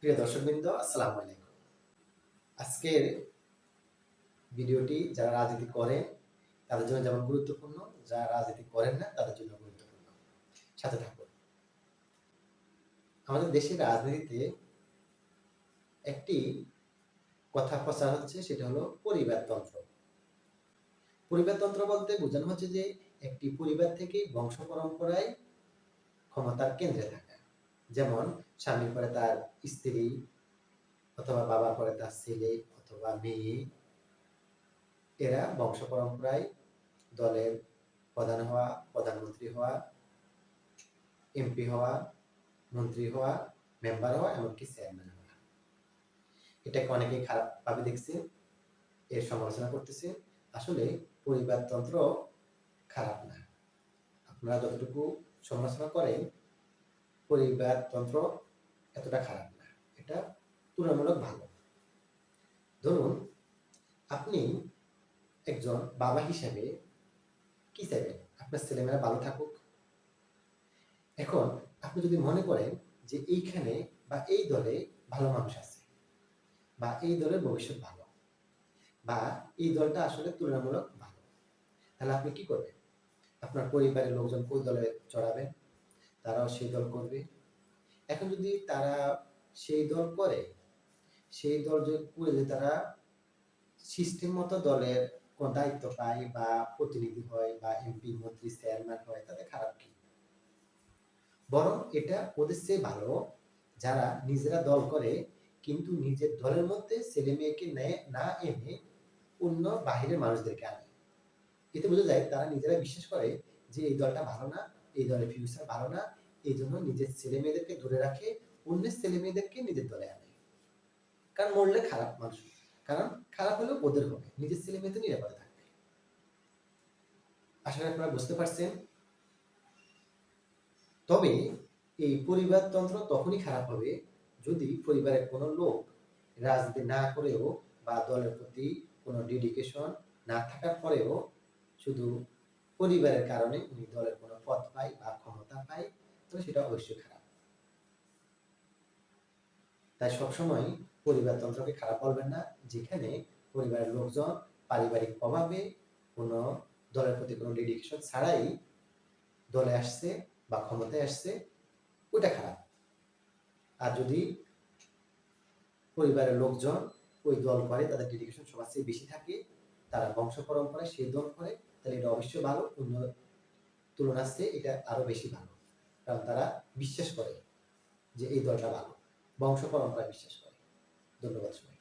প্রিয় দর্শকবৃন্দ, আসসালামু আলাইকুম। আজকের ভিডিওটি যারা রাজনীতি করেন তাদের জন্য যেমন গুরুত্বপূর্ণ, যারা রাজনীতি করেন না তাদের জন্য গুরুত্বপূর্ণ। সাথে থাকুন। আমাদের দেশের রাজনীতিতে একটি কথা প্রচার হচ্ছে, সেটা হলো পরিবারতন্ত্র। পরিবারতন্ত্র বলতে বোঝানো হচ্ছে যে একটি পরিবার থেকে বংশ পরম্পরায় ক্ষমতার কেন্দ্রে থাকা। যেমন স্বামীর পরে তার স্ত্রী, অথবা বাবার পরে তার ছেলে অথবা মেয়ে, এরা বংশ পরম্পরায় দলের প্রধান হওয়া, প্রধানমন্ত্রী হওয়া, এমপি হওয়া, মন্ত্রী হওয়া, মেম্বার হওয়া, এমনকি চেয়ারম্যান হওয়া। এটাকে অনেকেই খারাপ ভাবে দেখছে, এর সমালোচনা করতেছে। আসলে পরিবারতন্ত্র খারাপ না। আপনারা যতটুকু সমালোচনা করেন, পরিবারতন্ত্র এতটা খারাপ না, এটা তুলনামূলক ভালো। ধরুন, আপনি একজন বাবা হিসেবে কি চাইবেন? আপনার ছেলেমেয়েরা ভালো থাকুক। এখন আপনি যদি মনে করেন যে এইখানে বা এই দলে ভালো মানুষ আছে, বা এই দলের ভবিষ্যৎ ভালো, বা এই দলটা আসলে তুলনামূলক ভালো, তাহলে আপনি কি করবেন? আপনার পরিবারের লোকজন কোন দলে চড়াবেন, তারাও সেই দল করবে। এখন যদি তারা সেই দল করে, সেই দল যদি তারা সিস্টেম মতো দলের কোন দায়িত্ব পায় বা প্রতিনিধি হয় বা এমপি, মন্ত্রী, চেয়ারম্যান হয়, তাতে খারাপ কি? বরং এটা ওদের চেয়ে ভালো যারা নিজেরা দল করে, কিন্তু নিজের দলের মধ্যে ছেলে মেয়েকে না এনে অন্য বাহিরের মানুষদেরকে আনে। এতে বোঝা যায় তারা নিজেরা বিশ্বাস করে যে এই দলটা ভালো না, এই দলের ফিউচার ভালো না, এই জন্য নিজের ছেলে মেয়েদেরকে ধরে রাখে, অন্যের ছেলে মেয়েদেরকে নিজের দলে আনে। কারণ মরলে খারাপ মানুষ, কারণ খারাপ হলেও ওদের হবে, নিজের ছেলে মেয়ে তো নিরাপদে থাকবে। আশা করি আপনারা বুঝতে পারছেন। তবে এই পরিবারতন্ত্র তখনই খারাপ হবে যদি পরিবারের কোনো লোক রাজনীতি না করেও বা দলের প্রতি কোনো ডেডিকেশন না থাকার পরেও শুধু পরিবারের কারণে উনি দলের কোনো পদ পায় বা ক্ষমতা পায়, তো সেটা অবশ্যই খারাপ। তাই সবসময় পরিবারতন্ত্রকে খারাপ বলবেন না। যেখানে পরিবারের লোকজন পারিবারিক প্রভাবে কোনো দলের প্রতি কোনো ডেডিকেশন ছাড়াই দলে আসছে বা ক্ষমতায় আসছে, ওটা খারাপ। আর যদি পরিবারের লোকজন ওই দল করে, তাদের ডেডিকেশন সবার চেয়ে বেশি থাকে, তারা বংশ পরম্পরায় সেই দল করে, তাহলে এটা অবশ্যই ভালো। অন্য তুলনার চেয়ে এটা আরো বেশি ভালো, কারণ তারা বিশ্বাস করে যে এই দলটা ভালো, বংশ পরম্পরায় বিশ্বাস করে। ধন্যবাদ সবাই।